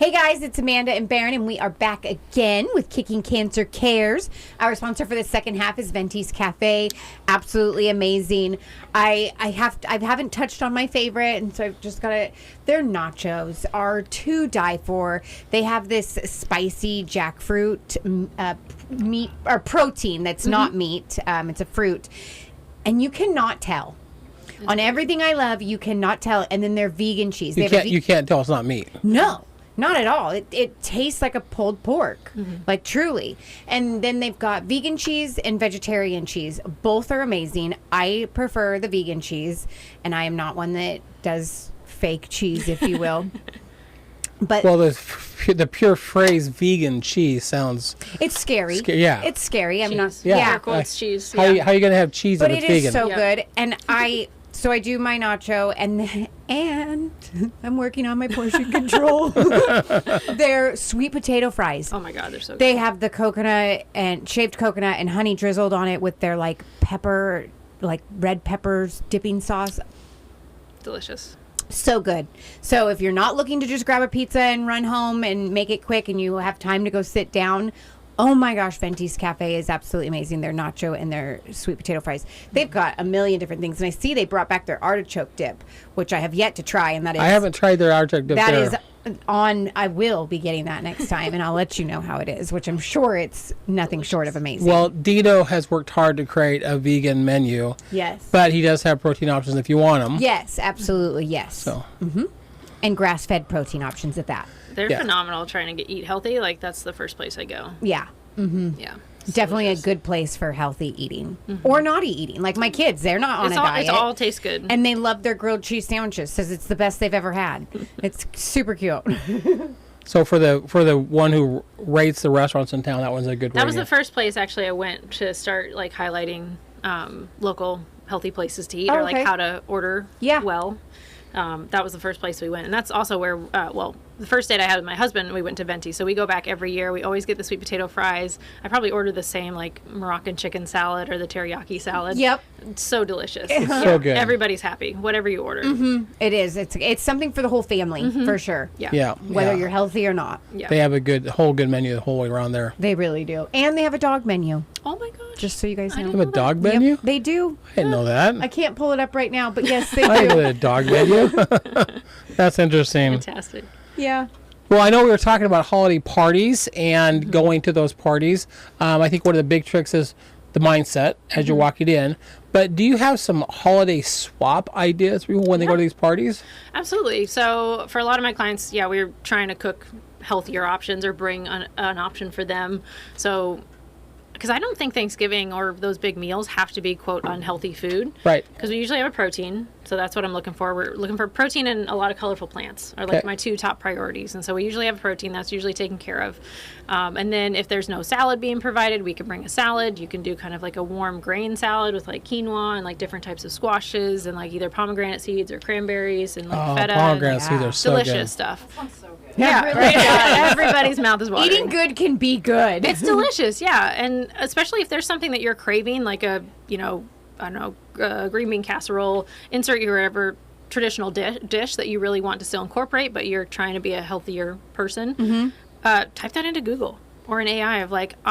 Hey guys, it's Amanda and Baron, and we are back again with Kicking Cancer Cares. Our sponsor for the second half is Venty's Cafe. Absolutely amazing. I haven't touched on my favorite, and so I've just got to. Their nachos are to die for. They have this spicy jackfruit meat or protein that's not meat. It's a fruit, and you cannot tell. On everything I love, you cannot tell. And then their vegan cheese. You can't tell it's not meat. No. Not at all. It tastes like a pulled pork, like truly. And then they've got vegan cheese and vegetarian cheese. Both are amazing. I prefer the vegan cheese, and I am not one that does fake cheese, if you will. But the pure phrase vegan cheese sounds... It's scary. Yeah. It's scary. I'm not... Yeah. Quotes cheese. How are you going to have cheese but if it's vegan? vegan? But it is so good. And So I do my nacho, and I'm working on my portion control. They're sweet potato fries. Oh my God, they're so good. They have the coconut and shaved coconut and honey drizzled on it with their like pepper, like red peppers dipping sauce. Delicious. So good. So if you're not looking to just grab a pizza and run home and make it quick and you have time to go sit down, oh my gosh, Venty's Cafe is absolutely amazing. Their nacho and their sweet potato fries. They've got a million different things. And I see they brought back their artichoke dip, which I have yet to try. And that is... I haven't tried their artichoke dip. That is on... I will be getting that next time, and I'll let you know how it is, which I'm sure it's nothing short of amazing. Well, Dino has worked hard to create a vegan menu. Yes. But he does have protein options if you want them. Yes, absolutely, yes. So. And grass-fed protein options at that. They're phenomenal trying to eat healthy. Like, that's the first place I go. Yeah. Yeah. Definitely a good place for healthy eating or naughty eating. Like my kids, they're not on a diet. It all tastes good. And they love their grilled cheese sandwiches. Says it's the best they've ever had. It's super cute. So for the one who rates the restaurants in town, that one's a good That was the first place actually I went to start like highlighting local healthy places to eat or like how to order well. That was the first place we went. And that's also where, the first date I had with my husband, we went to Venti. So we go back every year. We always get the sweet potato fries. I probably order the same, like, Moroccan chicken salad or the teriyaki salad. Yep. It's so delicious. So good. Everybody's happy, whatever you order. It is. It's something for the whole family, for sure. Yeah. Whether you're healthy or not. Yeah. They have a whole good menu the whole way around there. They really do. And they have a dog menu. Oh, my gosh. Just so you guys know. They have a dog menu? Yep, they do. I didn't know that. I can't pull it up right now, but yes, they I didn't know do. they had a dog menu. That's interesting. Fantastic. Yeah. Well, I know we were talking about holiday parties and going to those parties. I think one of the big tricks is the mindset as you're walking in. But do you have some holiday swap ideas for people when they go to these parties? Absolutely. So for a lot of my clients, we're trying to cook healthier options or bring an option for them. So... because I don't think Thanksgiving or those big meals have to be, quote, unhealthy food. Right. Because we usually have a protein. So that's what I'm looking for. We're looking for protein and a lot of colorful plants are like my two top priorities. And so we usually have a protein that's usually taken care of. And then if there's no salad being provided, we can bring a salad. You can do kind of like a warm grain salad with like quinoa and like different types of squashes and like either pomegranate seeds or cranberries and like feta. Pomegranate seeds are so delicious good. stuff. That sounds so good. Yeah, right. Everybody's mouth is watering. Eating good can be good. It's delicious, yeah. And especially if there's something that you're craving, like a, green bean casserole, insert your whatever traditional dish that you really want to still incorporate, but you're trying to be a healthier person. Type that into Google or an AI of like,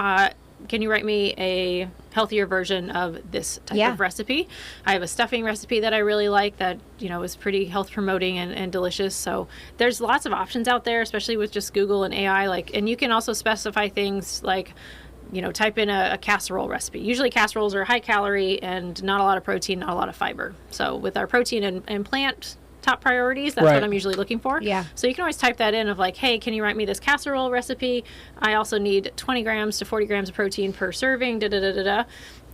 can you write me a healthier version of this type of recipe? I have a stuffing recipe that I really like that, is pretty health promoting and delicious. So there's lots of options out there, especially with just Google and AI. And you can also specify things like, type in a casserole recipe. Usually casseroles are high calorie and not a lot of protein, not a lot of fiber. So with our protein and plant top priorities, that's what I'm usually looking for. Yeah. So you can always type that in of like, hey, can you write me this casserole recipe? I also need 20 grams to 40 grams of protein per serving, da-da-da-da-da.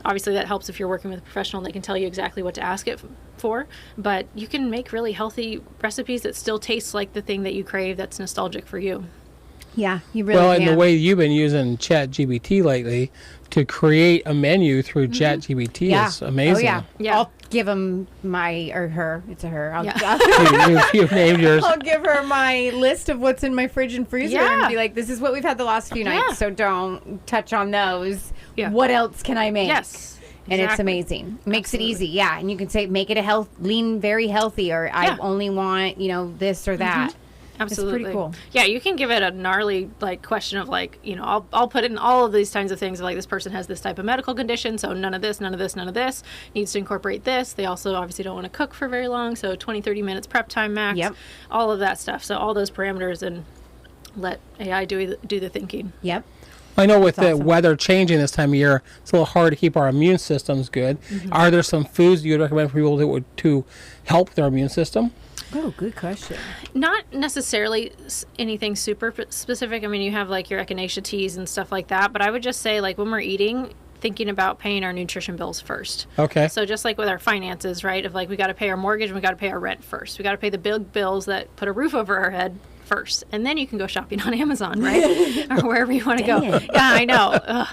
Obviously that helps if you're working with a professional and they can tell you exactly what to ask it for. But you can make really healthy recipes that still taste like the thing that you crave that's nostalgic for you. Yeah, you really Well, can. and the way you've been using ChatGPT lately to create a menu through ChatGPT is amazing. Oh, yeah. I'll give him her. It's a her. You've named yours. I'll give her my list of what's in my fridge and freezer and be like, this is what we've had the last few nights, so don't touch on those. Yeah. What else can I make? Yes. And it's amazing. Makes it easy. And you can say, make it very healthy, or I only want, this or that. Absolutely. It's pretty cool. Yeah, you can give it a gnarly like question of like, you know, I'll put in all of these kinds of things, like this person has this type of medical condition, so none of this, none of this, none of this, needs to incorporate this. They also obviously don't want to cook for very long, so 20-30 minutes prep time max. Yep. All of that stuff. So all those parameters, and let AI do the thinking. Yep. I know with the awesome. weather changing this time of year, it's a little hard to keep our immune systems good. Are there some foods you would recommend for people to help their immune system? Oh, good question. Not necessarily anything super specific. I mean, you have like your echinacea teas and stuff like that, but I would just say like when we're eating, thinking about paying our nutrition bills first. Okay. So just like with our finances, right? Of like we got to pay our mortgage and we got to pay our rent first. We got to pay the big bills that put a roof over our head first, and then you can go shopping on Amazon, right? Or wherever you want to go. Dang it. Yeah, I know.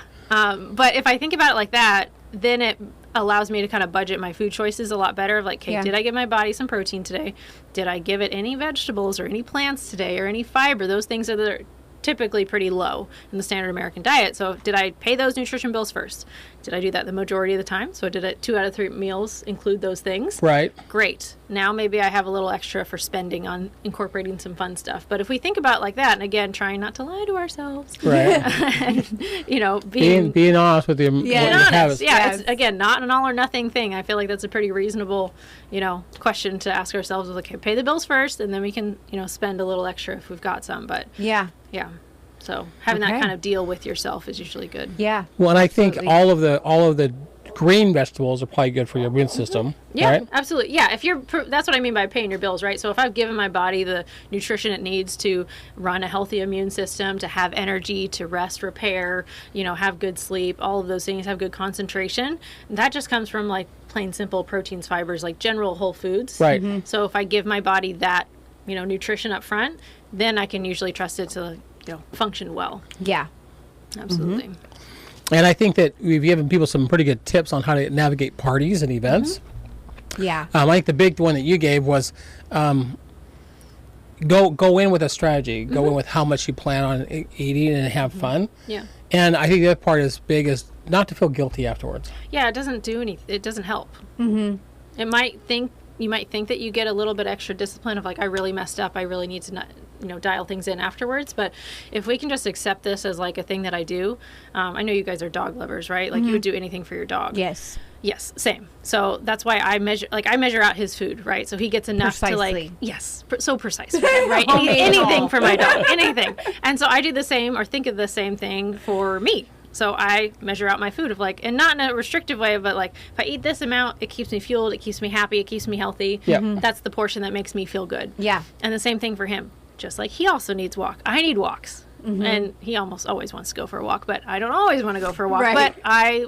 But if I think about it like that, then it allows me to kind of budget my food choices a lot better. Of like, okay, Yeah. did I give my body some protein today? Did I give it any vegetables or any plants today or any fiber? Those things are typically pretty low in the standard American diet. So did I pay those nutrition bills first? Did I do that the majority of the time? So did 2 out of 3 meals include those things? Right. Great. Now maybe I have a little extra for spending on incorporating some fun stuff. But if we think about it like that, and again, trying not to lie to ourselves, Right. and, you know, being honest with your what you honest. have. Yeah, Yes. it's again not an all or nothing thing. I feel like that's a pretty reasonable, you know, question to ask ourselves. Of like, okay, pay the bills first, and then we can, you know, spend a little extra if we've got some. But Yeah. yeah, so having Okay. that kind of deal with yourself is usually good. Yeah. Well, and I think Absolutely. all of the green vegetables are probably good for your immune system. Yeah, Right? absolutely. Yeah, if you're that's what I mean by paying your bills, right? So if I've given my body the nutrition it needs to run a healthy immune system, to have energy, to rest, repair, you know, have good sleep, all of those things, have good concentration, that just comes from like plain simple proteins, fibers, like general whole foods. Right. So if I give my body that, you know, nutrition up front, then I can usually trust it to, you know, function well. Yeah. Absolutely. And I think that we've given people some pretty good tips on how to navigate parties and events. Yeah. I think the big one that you gave was go in with a strategy. Go in with how much you plan on eating and have fun. Yeah. And I think the other part is big is not to feel guilty afterwards. Yeah, it doesn't do anything. It doesn't help. Mm-hmm. You might think that you get a little bit extra discipline of like, I really messed up. I really need to not, you know, dial things in afterwards. But if we can just accept this as like a thing that I do, I know you guys are dog lovers, right? Like you would do anything for your dog. Yes. Yes, same. So that's why I measure out his food, right? So he gets enough to like, Precisely. yes, so precise, for him, right? Anything for my dog, anything. And so I do the same or think of the same thing for me. So I measure out my food of like, and not in a restrictive way, but like if I eat this amount, it keeps me fueled, it keeps me happy, it keeps me healthy. Yeah. That's the portion that makes me feel good. Yeah. And the same thing for him. Just like he also needs walk. I need walks. And he almost always wants to go for a walk, but I don't always want to go for a walk. Right. But I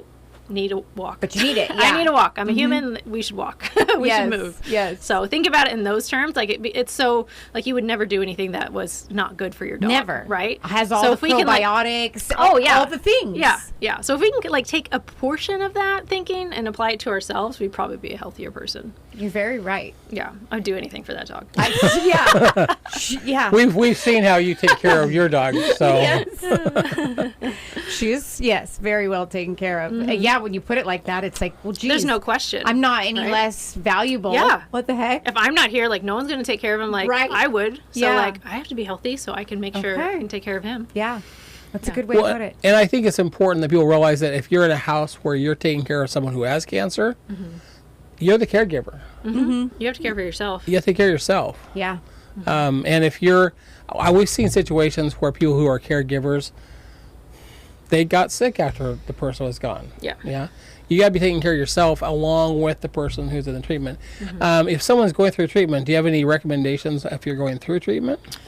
need a walk. But you need it. Yeah. I need a walk. I'm a human. We should walk. We Yes, should move. yes. So think about it in those terms. Like it's so like you would never do anything that was not good for your dog. Never. Right. Has all so the if we can, like, probiotics. oh yeah, All the things. Yeah. Yeah. So if we can like take a portion of that thinking and apply it to ourselves, we'd probably be a healthier person. You're very right. Yeah. I'd do anything for that dog. Yeah. Yeah. We've seen how you take care of your dog. So Yes. She's, yes, very well taken care of. Yeah, when you put it like that, it's like, well, geez. There's no question. I'm not any Right? less valuable. Yeah. What the heck? If I'm not here, like no one's going to take care of him like Right. I would. So Yeah. like I have to be healthy so I can make sure I Okay. can take care of him. Yeah. That's a good way to put it. and I think it's important that people realize that if you're in a house where you're taking care of someone who has cancer, you're the caregiver. You have to care for yourself. You have to take care of yourself. Yeah. And if we've seen situations where people who are caregivers, they got sick after the person was gone. Yeah. Yeah. You got to be taking care of yourself along with the person who's in the treatment. If someone's going through treatment, do you have any recommendations if you're going through treatment?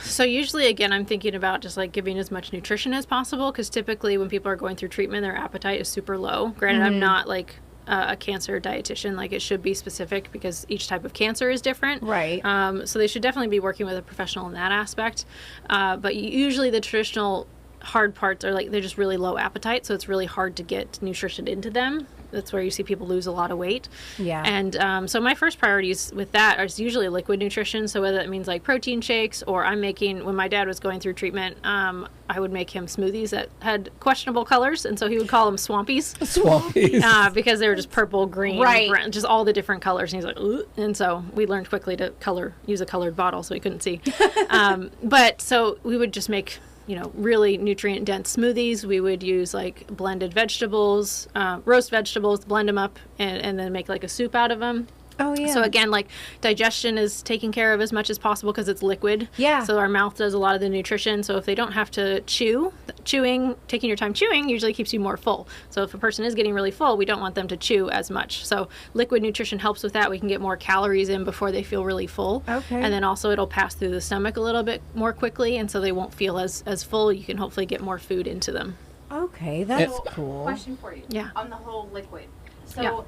So usually, again, I'm thinking about just like giving as much nutrition as possible because typically when people are going through treatment, their appetite is super low. Granted, I'm not like a cancer dietitian, like it should be specific because each type of cancer is different. Right. So they should definitely be working with a professional in that aspect. But usually the traditional hard parts are like they're just really low appetite, so it's really hard to get nutrition into them that's where you see people lose a lot of weight. Yeah. And so my first priorities with that is usually liquid nutrition. So whether that means like protein shakes, or I'm making, when my dad was going through treatment, I would make him smoothies that had questionable colors, and so he would call them swampies. Swampies. Because they were just purple, green, Right. brown, just all the different colors. And he's like, "Ugh." And so we learned quickly to use a colored bottle so he couldn't see. But so we would just make, really nutrient dense smoothies. We would use like blended vegetables, roast vegetables, blend them up, and then make like a soup out of them. Oh, yeah. So again, like digestion is taken care of as much as possible because it's liquid. Yeah. So our mouth does a lot of the nutrition. So if they don't have to taking your time chewing usually keeps you more full. So if a person is getting really full, we don't want them to chew as much. So liquid nutrition helps with that. We can get more calories in before they feel really full. Okay. And then also it'll pass through the stomach a little bit more quickly, and so they won't feel as full. You can hopefully get more food into them. Okay, that's So, cool. Question for you. Yeah. On the whole liquid. So Yeah.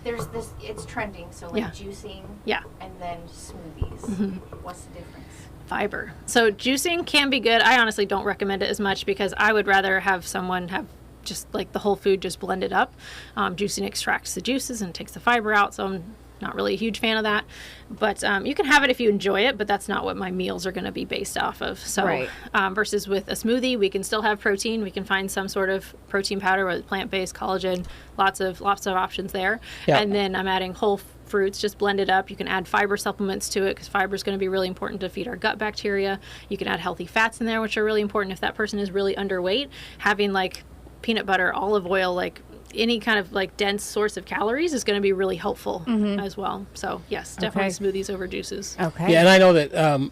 there's this, it's trending. So like Yeah. juicing. Yeah. And then smoothies. What's the difference? Fiber. So juicing can be good. I honestly don't recommend it as much because I would rather have someone have just like the whole food just blended up. Juicing extracts the juices and takes the fiber out, so I'm not really a huge fan of that. But you can have it if you enjoy it, but that's not what my meals are going to be based off of. So Right. Versus with a smoothie, we can still have protein. We can find some sort of protein powder with plant-based collagen, lots of options there. Yeah. And then I'm adding whole fruits just blended up. You can add fiber supplements to it because fiber is going to be really important to feed our gut bacteria. You can add healthy fats in there, which are really important if that person is really underweight. Having like peanut butter, olive oil, like any kind of like dense source of calories is going to be really helpful as well. So yes, definitely smoothies over juices. Okay. Yeah, and I know that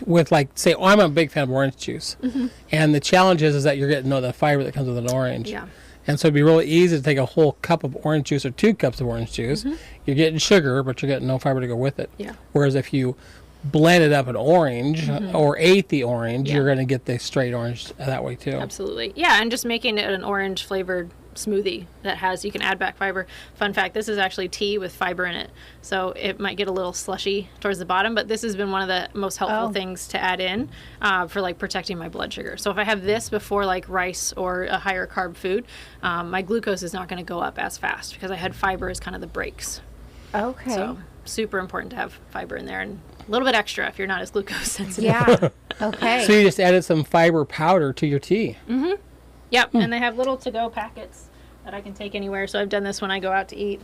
with like, say, I'm a big fan of orange juice, and the challenge is that you're getting the fiber that comes with an orange. Yeah. And so it'd be really easy to take a whole cup of orange juice or 2 cups of orange juice. You're getting sugar, but you're getting no fiber to go with it. Yeah. Whereas if you blended up an orange or ate the orange, Yeah. you're going to get the straight orange that way too. Absolutely. Yeah, and just making it an orange flavored smoothie that has, you can add back fiber. Fun fact, this is actually tea with fiber in it. So it might get a little slushy towards the bottom, but this has been one of the most helpful things to add in for like protecting my blood sugar. So if I have this before like rice or a higher carb food, my glucose is not going to go up as fast because I had fiber as kind of the brakes. Okay. So super important to have fiber in there, and a little bit extra if you're not as glucose sensitive. Yeah. Okay. So you just added some fiber powder to your tea. Yep, and they have little to-go packets that I can take anywhere. So I've done this when I go out to eat,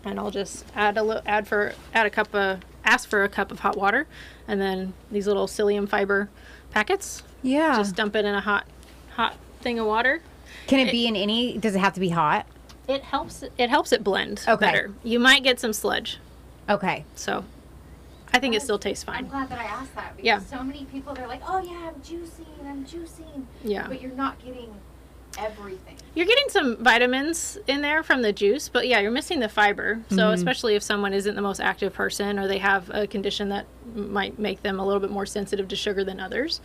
and I'll just ask for a cup of hot water, and then these little psyllium fiber packets. Yeah. Just dump it in a hot thing of water. Can it be in any? Does it have to be hot? It helps it blend Okay. better. You might get some sludge, Okay. so I think it still tastes I'm fine. glad that I asked that because Yeah. so many people, they're like, oh yeah, I'm juicing. Yeah. But you're not getting everything. You're getting some vitamins in there from the juice, but yeah, you're missing the fiber. So especially if someone isn't the most active person, or they have a condition that might make them a little bit more sensitive to sugar than others,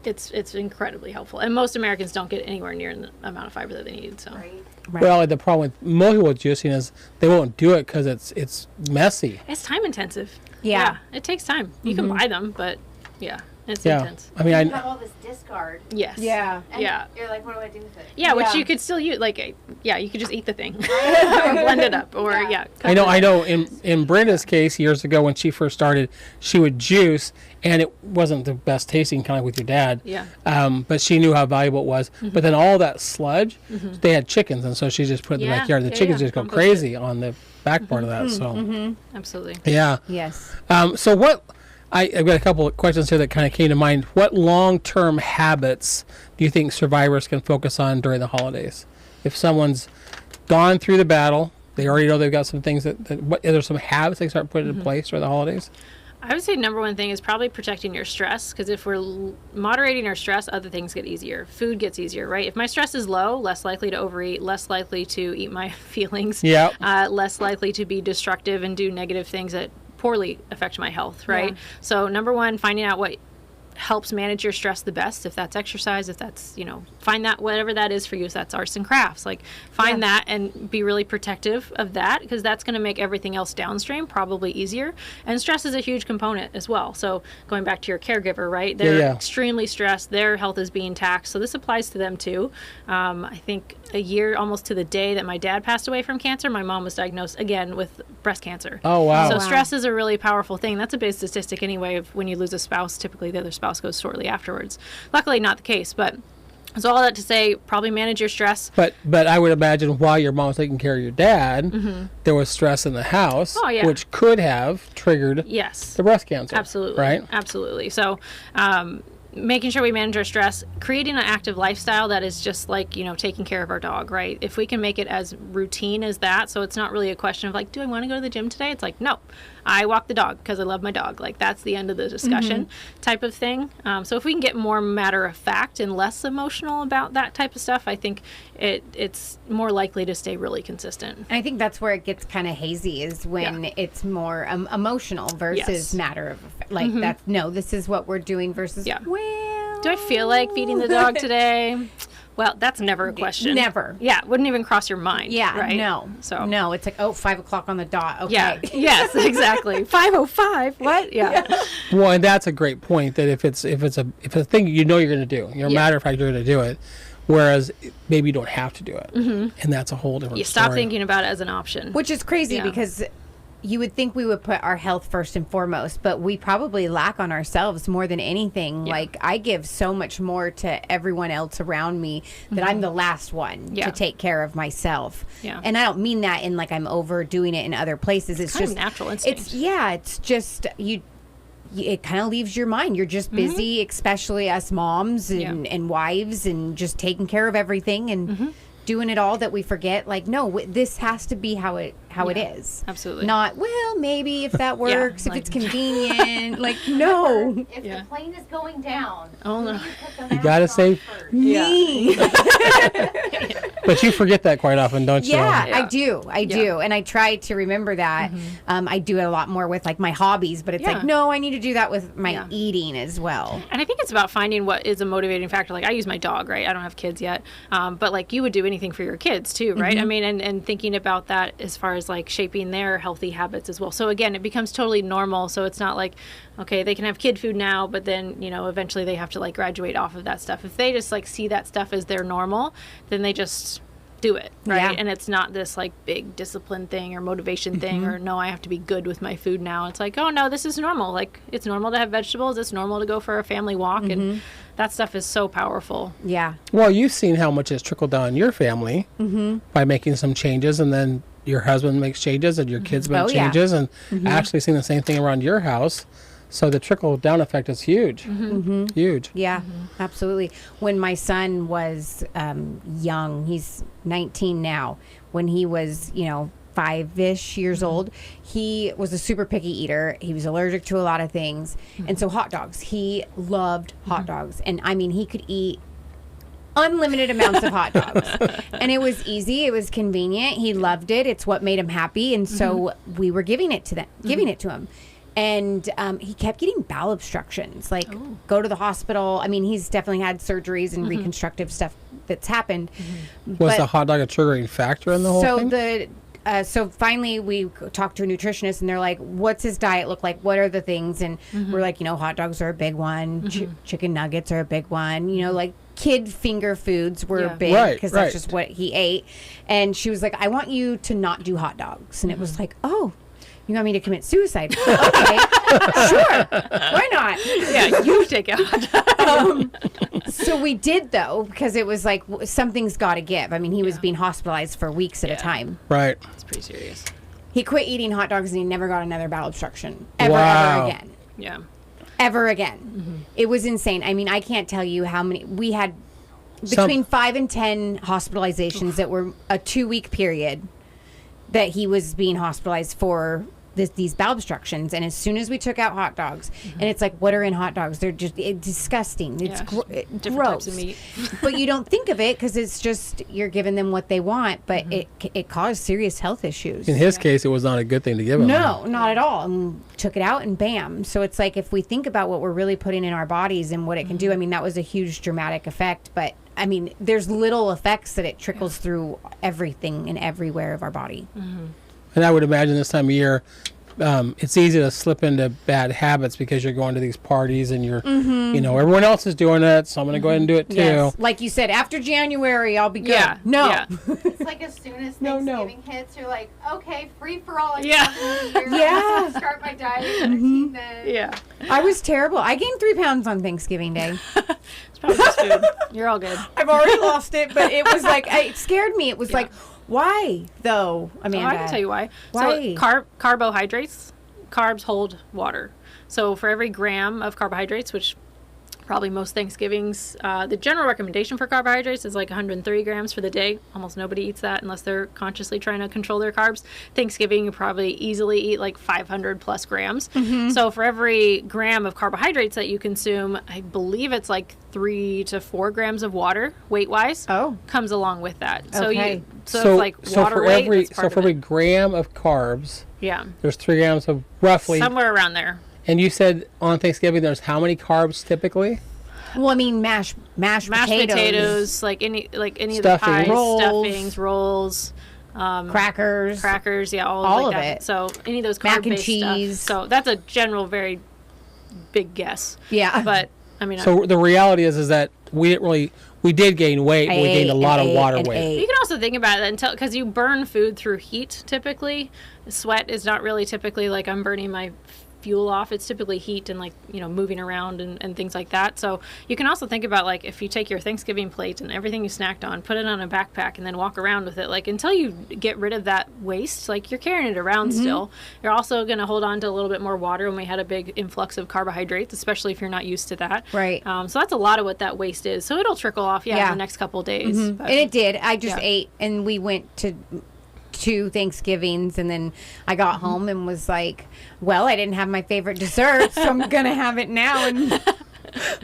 it's incredibly helpful. And most Americans don't get anywhere near the amount of fiber that they need. So Right. Right. Well, the problem with most people with juicing is they won't do it because it's messy. it's time intensive. Yeah. It takes time. You can buy them, but yeah, it's Yeah. intense. I mean, You have all this discard. Yes. Yeah. And Yeah. You're like, what do I do with it? Yeah, which Yeah. you could still use. Like, yeah, you could just eat the thing, or blend it up, or I know. In Brenda's case, years ago when she first started, she would juice, and it wasn't the best tasting, kind of with your dad. Yeah. But she knew how valuable it was. But then all that sludge, they had chickens, and so she just put it in the Yeah, backyard. The yeah, chickens yeah. just go Compost crazy on the back part of that. So Absolutely. yeah. Yes. So what? I've got a couple of questions here that kind of came to mind. What long-term habits do you think survivors can focus on during the holidays? If someone's gone through the battle, they already know they've got some things what are there some habits they start putting in place during the holidays? I would say number one thing is probably protecting your stress, because if we're moderating our stress, other things get easier. Food gets easier, right? If my stress is low, less likely to overeat, less likely to eat my feelings, Yeah. less likely to be destructive and do negative things that poorly affect my health, right? Yeah. So number one, finding out what helps manage your stress the best, if that's exercise, if that's, find that whatever that is for you, if that's arts and crafts, like find that and be really protective of that, because that's going to make everything else downstream probably easier. And stress is a huge component as well. So going back to your caregiver, right? They're extremely stressed. Their health is being taxed. So this applies to them too. I think a year almost to the day that my dad passed away from cancer, my mom was diagnosed again with breast cancer. Oh, wow. So stress is a really powerful thing. That's a big statistic anyway of when you lose a spouse, typically the other spouse goes shortly afterwards. Luckily not the case, but so all that to say, probably manage your stress. But I would imagine while your mom was taking care of your dad, there was stress in the house, which could have triggered the breast cancer. Absolutely. Right? Absolutely. So making sure we manage our stress, creating an active lifestyle that is just like, taking care of our dog, right? If we can make it as routine as that, so it's not really a question of like, do I want to go to the gym today? It's like, no, I walk the dog because I love my dog. Like that's the end of the discussion type of thing. So if we can get more matter of fact and less emotional about that type of stuff, I think it's more likely to stay really consistent. And I think that's where it gets kind of hazy, is when it's more emotional versus matter of like that's this is what we're doing versus well, do I feel like feeding the dog today? Well, that's never a question. Never. Yeah, wouldn't even cross your mind. Yeah, right? no. No, it's like 5 o'clock on the dot. Okay. Yeah. Yes, exactly. 5:05. What? Yeah. Well, and that's a great point. That if it's a thing you're going to do, matter of fact, you're going to do it. Whereas maybe you don't have to do it, and that's a whole different. You stop thinking about it as an option, which is crazy because you would think we would put our health first and foremost, but we probably lack on ourselves more than anything. Like I give so much more to everyone else around me that I'm the last one to take care of myself. And I don't mean that in like I'm overdoing it in other places. It's just natural instinct. It's just it kind of leaves your mind. You're just busy, especially us moms and wives, and just taking care of everything and doing it all that we forget. Like, no, this has to be how it is. Absolutely. Not, well, maybe if that works, if it's convenient. Like, no. If the plane is going down, oh no, you gotta say me. But you forget that quite often, don't you? Yeah, I do. And I try to remember that. I do it a lot more with like my hobbies, but it's like, no, I need to do that with my eating as well. And I think it's about finding what is a motivating factor. Like I use my dog, right? I don't have kids yet. But like you would do anything for your kids too, right? I mean, and thinking about that as far as like shaping their healthy habits as well. So again, it becomes totally normal. So it's not like, okay, they can have kid food now, but then, eventually they have to like graduate off of that stuff. If they just like see that stuff as their normal, then they just do it, right? And it's not this like big discipline thing or motivation thing or no, I have to be good with my food now. It's like, oh no, this is normal. Like it's normal to have vegetables. It's normal to go for a family walk. And that stuff is so powerful. Yeah. Well, you've seen how much has trickled down in your family by making some changes, and then your husband makes changes and your kids make changes, and actually seeing the same thing around your house. So the trickle down effect is huge. Huge. Yeah, absolutely. When my son was young, he's 19 now. When he was, 5-ish years old, he was a super picky eater. He was allergic to a lot of things. And so hot dogs, he loved hot dogs. And I mean, he could eat unlimited amounts of hot dogs. And it was easy. It was convenient. He loved it. It's what made him happy. And so we were giving it to him. And he kept getting bowel obstructions, like go to the hospital. I mean, he's definitely had surgeries and reconstructive stuff that's happened. Was the hot dog a triggering factor in the whole thing? So finally we talked to a nutritionist, and they're like, what's his diet look like? What are the things? And we're like, hot dogs are a big one. Chicken nuggets are a big one. Like kid finger foods were big because that's just what he ate. And she was like, I want you to not do hot dogs. And it was like, oh, you want me to commit suicide? Okay, sure. Why not? Yeah, you take a hot dog. So we did, though, because it was like something's got to give. I mean, he was being hospitalized for weeks at a time. Right. It's pretty serious. He quit eating hot dogs and he never got another bowel obstruction. Ever again. Yeah. Ever again. It was insane. I mean, I can't tell you how many. We had between 5 and 10 hospitalizations that were a 2-week period that he was being hospitalized for these bowel obstructions. And as soon as we took out hot dogs, and it's like, what are in hot dogs? They're just disgusting. It's Different gross. types of meat. But you don't think of it because it's just you're giving them what they want. But it caused serious health issues. In his case, it was not a good thing to give him. No, not at all. And took it out and bam. So it's like if we think about what we're really putting in our bodies and what it can do, I mean, that was a huge dramatic effect. But I mean, there's little effects that it trickles through everything and everywhere of our body. And I would imagine this time of year, it's easy to slip into bad habits because you're going to these parties and you're, you know, everyone else is doing it, so I'm going to go ahead and do it too. Yes. Like you said, after January, I'll be good. Yeah. No. Yeah. It's like as soon as No, Thanksgiving hits, you're like, okay, free for all. Yeah. Yeah. Start my diet. And then. Yeah. I was terrible. I gained 3 pounds on Thanksgiving Day. It's probably just food. You're all good. I've already lost it, but it was like, it scared me. It was like, why though, Amanda? Oh, I can tell you why. Why? So carbohydrates, carbs hold water. So for every gram of carbohydrates, which probably most Thanksgivings, the general recommendation for carbohydrates is like 130 grams for the day. Almost nobody eats that unless they're consciously trying to control their carbs. Thanksgiving, you probably easily eat like 500 plus grams. So for every gram of carbohydrates that you consume, I believe it's like 3 to 4 grams of water, weight-wise, comes along with that. So Okay. so it's like water weight. That's part for of every it. gram of carbs, Yeah, there's 3 grams of roughly. somewhere around there. And you said on Thanksgiving there's how many carbs typically? Well, I mean, mashed Potatoes, like any of the Stuffing. pies, Rolls. stuffings, rolls, crackers, yeah, all All like of that. it. So any of those Mac and carb-based cheese. stuff. So that's a general, very big guess. Yeah. But I mean, So the reality is that we did gain weight, but we gained a lot of water weight. you can also think about it because you burn food through heat. Typically, sweat is not really typically like I'm burning my fuel off. It's typically heat and like, you know, moving around and things like that. So you can also think about like if you take your Thanksgiving plate and everything you snacked on, put it on a backpack and then walk around with it, like until you get rid of that waste, like you're carrying it around still. You're also going to hold on to a little bit more water when we had a big influx of carbohydrates, especially if you're not used to that. Right. So that's a lot of what that waste is. So it'll trickle off, in the next couple of days. But, And it did. I just ate, and we went to 2 Thanksgivings, and then I got home and was like, well, I didn't have my favorite dessert, so I'm gonna have it now. And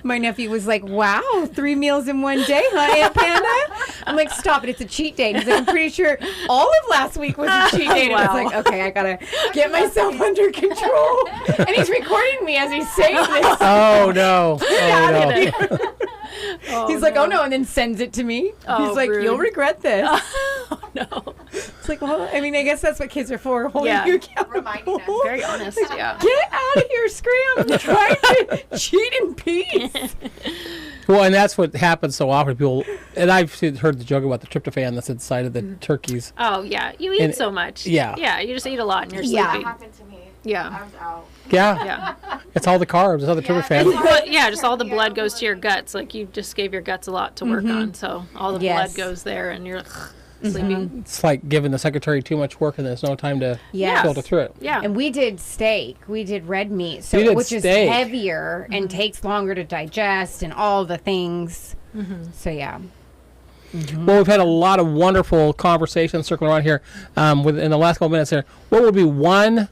my nephew was like, wow, 3 meals in one day, huh, Aunt Panda? I'm like, stop it, it's a cheat day. And he's like, I'm pretty sure all of last week was a cheat day. And I was like, okay, I gotta get myself under control. And he's recording me as he's saying this. Oh no! Oh no! He's like, oh no, and then sends it to me. Oh, He's like, rude. you'll regret this. no. It's like, well, I mean, I guess that's what kids are for, holding Yeah. you accountable. Reminding us. Very honest, yeah. Get out of here, Scram. I'm trying to cheat in peace. Well, and that's what happens so often. People, and I've heard the joke about the tryptophan that's inside of the turkeys. Oh, yeah. You eat And- so much. yeah. Yeah, you just eat a lot and you're Yeah. That sleepy. happened to me. Yeah. I was out. Yeah, Yeah. it's all the carbs. It's all the tryptophan. But yeah, just all the blood goes to your guts. Like you just gave your guts a lot to work on. So all the Yes. blood goes there and you're sleeping. It's like giving the secretary too much work and there's no time to Yes. filter through it. Yeah. And we did steak. We did red meat, so You did which steak. is heavier and takes longer to digest and all the things. So yeah. Well, we've had a lot of wonderful conversations circling around here. Within the last couple minutes here, what would be one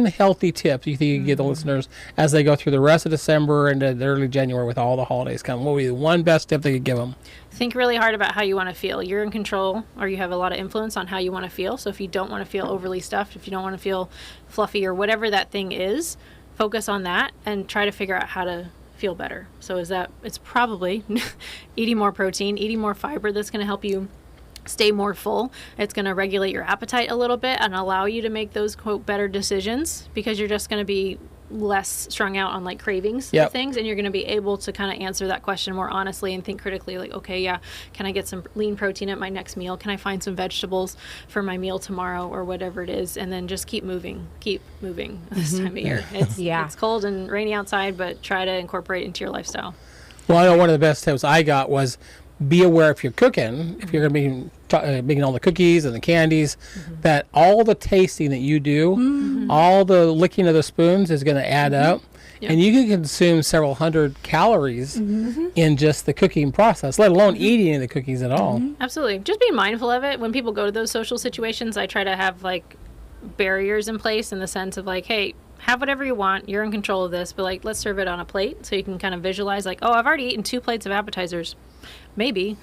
healthy tip you think you could give the listeners as they go through the rest of December and the early January with all the holidays coming? What would be the one best tip they could give them? Think really hard about how you want to feel. You're in control, or you have a lot of influence on how you want to feel. So if you don't want to feel overly stuffed, if you don't want to feel fluffy or whatever that thing is, focus on that and try to figure out how to feel better. So it's probably eating more protein, eating more fiber that's going to help you stay more full. It's going to regulate your appetite a little bit and allow you to make those, quote, better decisions, because you're just going to be less strung out on like cravings Yep. of things, and you're going to be able to kind of answer that question more honestly and think critically, like, okay, yeah, can I get some lean protein at my next meal? Can I find some vegetables for my meal tomorrow, or whatever it is? And then just keep moving this time of year. It's cold and rainy outside, but try to incorporate it into your lifestyle. Well, I know one of the best tips I got was be aware if you're cooking, if you're going to be making all the cookies and the candies, that all the tasting that you do, all the licking of the spoons is going to add up. Yep. And you can consume several hundred calories in just the cooking process, let alone eating any of the cookies at all. Absolutely. Just be mindful of it. When people go to those social situations, I try to have like barriers in place in the sense of like, hey, have whatever you want. You're in control of this, but like, let's serve it on a plate so you can kind of visualize like, oh, I've already eaten 2 plates of appetizers. Maybe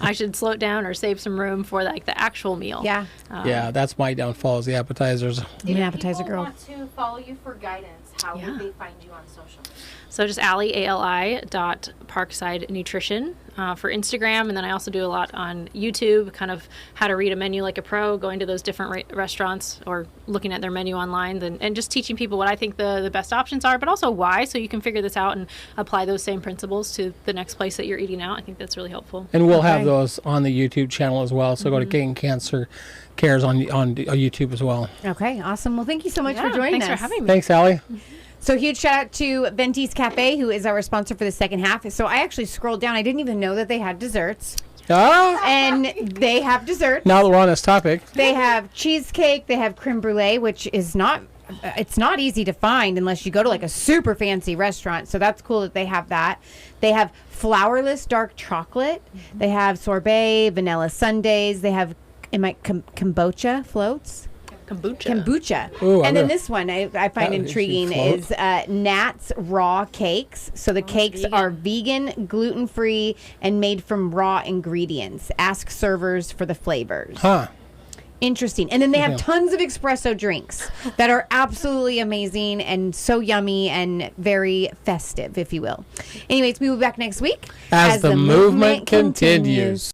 I should slow it down or save some room for like the actual meal. Yeah. Yeah, that's my downfall is the appetizers. I'm an appetizer People girl. want to follow you for guidance. How Yeah. would they find you on social? So just Ali, A-L-I, Parkside Nutrition for Instagram. And then I also do a lot on YouTube, kind of how to read a menu like a pro, going to those different restaurants or looking at their menu online and just teaching people what I think the best options are, but also why, so you can figure this out and apply those same principles to the next place that you're eating out. I think that's really helpful. And we'll have Okay. those on the YouTube channel as well. So go to Kicking Cancer Cares on YouTube as well. Okay, awesome. Well, thank you so much for joining thanks us. for having me. Thanks, Allie. So huge shout out to Venti's Cafe, who is our sponsor for the second half. So I actually scrolled down. I didn't even know that they had desserts. And they have desserts. Now that we're on this topic, They have cheesecake. They have creme brulee, which is not, it's not easy to find unless you go to like a super fancy restaurant. So that's cool that they have that. They have flourless dark chocolate. They have sorbet, vanilla sundaes. They have kombucha floats. Kombucha. Ooh, I and then know. this one I find That would intriguing float. is Nat's raw cakes. So the cakes are vegan, gluten-free, and made from raw ingredients. Ask servers for the flavors. huh? Interesting. And then they have Yeah. tons of espresso drinks that are absolutely amazing and so yummy and very festive, if you will. Anyways, we will be back next week As the movement continues.